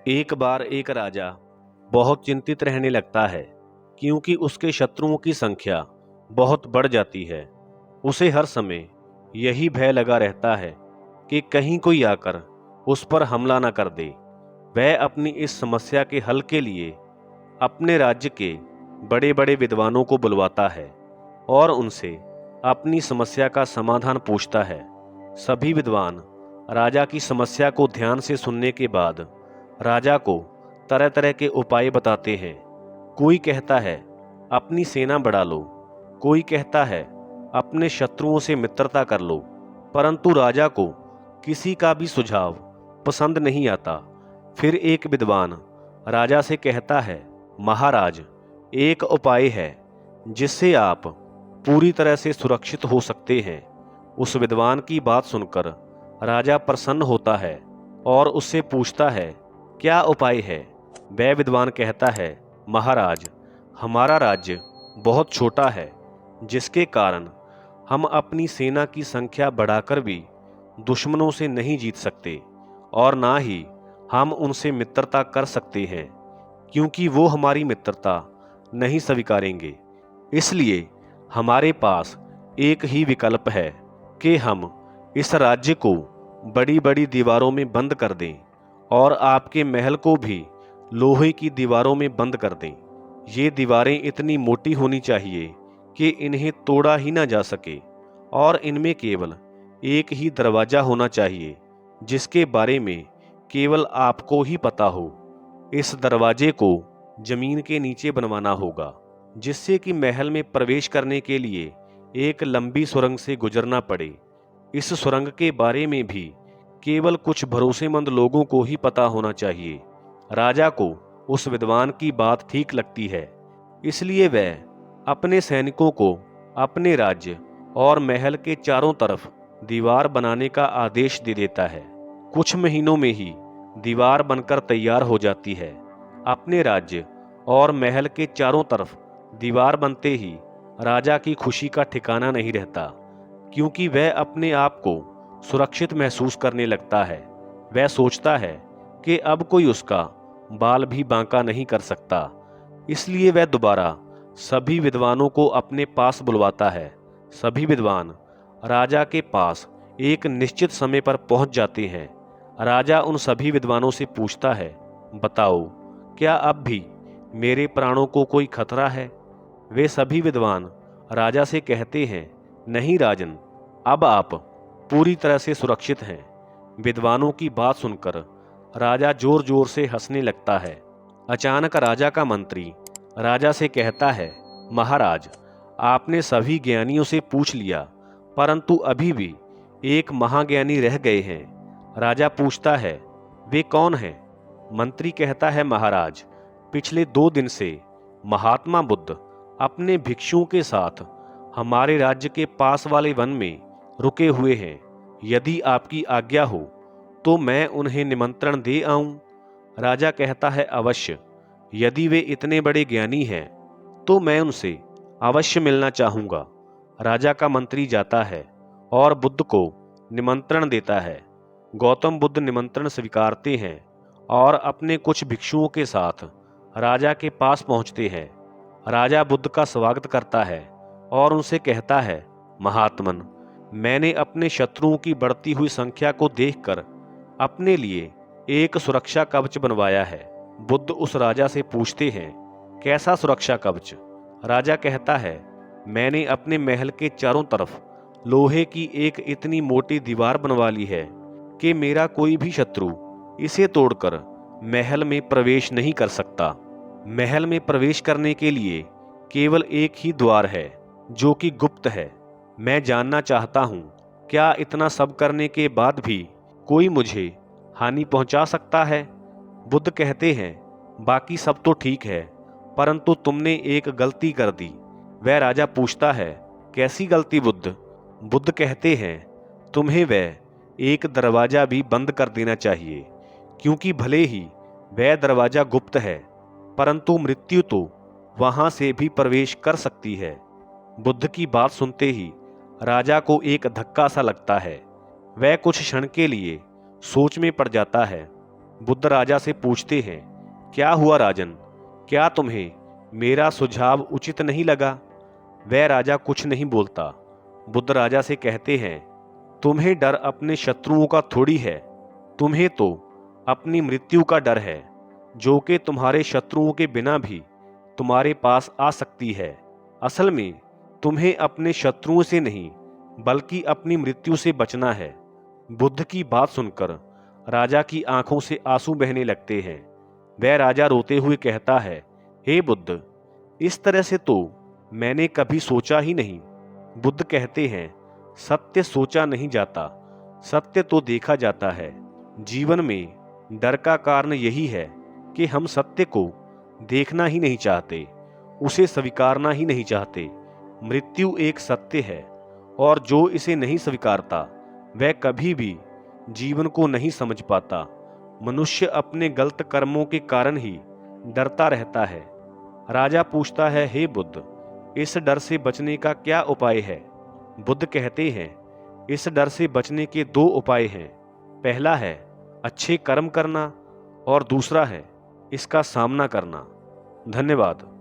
एक बार एक राजा बहुत चिंतित रहने लगता है क्योंकि उसके शत्रुओं की संख्या बहुत बढ़ जाती है। उसे हर समय यही भय लगा रहता है कि कहीं कोई आकर उस पर हमला न कर दे। वह अपनी इस समस्या के हल के लिए अपने राज्य के बड़े बड़े विद्वानों को बुलवाता है और उनसे अपनी समस्या का समाधान पूछता है। सभी विद्वान राजा की समस्या को ध्यान से सुनने के बाद राजा को तरह तरह के उपाय बताते हैं। कोई कहता है अपनी सेना बढ़ा लो, कोई कहता है अपने शत्रुओं से मित्रता कर लो, परंतु राजा को किसी का भी सुझाव पसंद नहीं आता। फिर एक विद्वान राजा से कहता है, महाराज, एक उपाय है जिससे आप पूरी तरह से सुरक्षित हो सकते हैं। उस विद्वान की बात सुनकर राजा प्रसन्न होता है और उससे पूछता है, क्या उपाय है? वह विद्वान कहता है, महाराज, हमारा राज्य बहुत छोटा है, जिसके कारण हम अपनी सेना की संख्या बढ़ाकर भी दुश्मनों से नहीं जीत सकते और ना ही हम उनसे मित्रता कर सकते हैं, क्योंकि वो हमारी मित्रता नहीं स्वीकारेंगे। इसलिए हमारे पास एक ही विकल्प है कि हम इस राज्य को बड़ी बड़ी दीवारों में बंद कर दें और आपके महल को भी लोहे की दीवारों में बंद कर दें। ये दीवारें इतनी मोटी होनी चाहिए कि इन्हें तोड़ा ही ना जा सके और इनमें केवल एक ही दरवाजा होना चाहिए जिसके बारे में केवल आपको ही पता हो। इस दरवाजे को जमीन के नीचे बनवाना होगा, जिससे कि महल में प्रवेश करने के लिए एक लंबी सुरंग से गुजरना पड़े। इस सुरंग के बारे में भी केवल कुछ भरोसेमंद लोगों को ही पता होना चाहिए। राजा को उस विद्वान की बात ठीक लगती है, इसलिए वह अपने सैनिकों को अपने राज्य और महल के चारों तरफ दीवार बनाने का आदेश दे देता है। कुछ महीनों में ही दीवार बनकर तैयार हो जाती है। अपने राज्य और महल के चारों तरफ दीवार बनते ही राजा की खुशी का ठिकाना नहीं रहता, क्योंकि वह अपने आप को सुरक्षित महसूस करने लगता है। वह सोचता है कि अब कोई उसका बाल भी बांका नहीं कर सकता। इसलिए वह दोबारा सभी विद्वानों को अपने पास बुलवाता है। सभी विद्वान राजा के पास एक निश्चित समय पर पहुंच जाते हैं। राजा उन सभी विद्वानों से पूछता है, बताओ, क्या अब भी मेरे प्राणों को कोई खतरा है? वे सभी विद्वान राजा से कहते हैं, नहीं राजन, अब आप पूरी तरह से सुरक्षित हैं। विद्वानों की बात सुनकर राजा जोर जोर से हंसने लगता है। अचानक राजा का मंत्री राजा से कहता है, महाराज, आपने सभी ज्ञानियों से पूछ लिया, परंतु अभी भी एक महाज्ञानी रह गए हैं। राजा पूछता है, वे कौन हैं? मंत्री कहता है, महाराज, पिछले 2 दिन से महात्मा बुद्ध अपने भिक्षुओं के साथ हमारे राज्य के पास वाले वन में रुके हुए हैं। यदि आपकी आज्ञा हो तो मैं उन्हें निमंत्रण दे आऊं? राजा कहता है, अवश्य। यदि वे इतने बड़े ज्ञानी हैं तो मैं उनसे अवश्य मिलना चाहूंगा। राजा का मंत्री जाता है और बुद्ध को निमंत्रण देता है। गौतम बुद्ध निमंत्रण स्वीकारते हैं और अपने कुछ भिक्षुओं के साथ राजा के पास पहुंचते हैं। राजा बुद्ध का स्वागत करता है और उनसे कहता है, महात्मन, मैंने अपने शत्रुओं की बढ़ती हुई संख्या को देखकर अपने लिए एक सुरक्षा कवच बनवाया है। बुद्ध उस राजा से पूछते हैं, कैसा सुरक्षा कवच? राजा कहता है, मैंने अपने महल के चारों तरफ लोहे की एक इतनी मोटी दीवार बनवा ली है कि मेरा कोई भी शत्रु इसे तोड़कर महल में प्रवेश नहीं कर सकता। महल में प्रवेश करने के लिए केवल एक ही द्वार है, जो कि गुप्त है। मैं जानना चाहता हूं, क्या इतना सब करने के बाद भी कोई मुझे हानि पहुंचा सकता है? बुद्ध कहते हैं, बाकी सब तो ठीक है, परंतु तुमने एक गलती कर दी। वह राजा पूछता है, कैसी गलती बुद्ध? बुद्ध कहते हैं, तुम्हें वह एक दरवाजा भी बंद कर देना चाहिए, क्योंकि भले ही वह दरवाजा गुप्त है, परंतु मृत्यु तो वहां से भी प्रवेश कर सकती है। बुद्ध की बात सुनते ही राजा को एक धक्का सा लगता है। वह कुछ क्षण के लिए सोच में पड़ जाता है। बुद्ध राजा से पूछते हैं, क्या हुआ राजन, क्या तुम्हें मेरा सुझाव उचित नहीं लगा? वह राजा कुछ नहीं बोलता। बुद्ध राजा से कहते हैं, तुम्हें डर अपने शत्रुओं का थोड़ी है, तुम्हें तो अपनी मृत्यु का डर है, जो कि तुम्हारे शत्रुओं के बिना भी तुम्हारे पास आ सकती है। असल में तुम्हें अपने शत्रुओं से नहीं बल्कि अपनी मृत्यु से बचना है। बुद्ध की बात सुनकर राजा की आंखों से आंसू बहने लगते हैं। वह राजा रोते हुए कहता है, हे बुद्ध, इस तरह से तो मैंने कभी सोचा ही नहीं। बुद्ध कहते हैं, सत्य सोचा नहीं जाता, सत्य तो देखा जाता है। जीवन में डर का कारण यही है कि हम सत्य को देखना ही नहीं चाहते, उसे स्वीकारना ही नहीं चाहते। मृत्यु एक सत्य है और जो इसे नहीं स्वीकारता वह कभी भी जीवन को नहीं समझ पाता। मनुष्य अपने गलत कर्मों के कारण ही डरता रहता है। राजा पूछता है, हे बुद्ध, इस डर से बचने का क्या उपाय है? बुद्ध कहते हैं, इस डर से बचने के दो उपाय हैं। पहला है अच्छे कर्म करना और दूसरा है इसका सामना करना। धन्यवाद।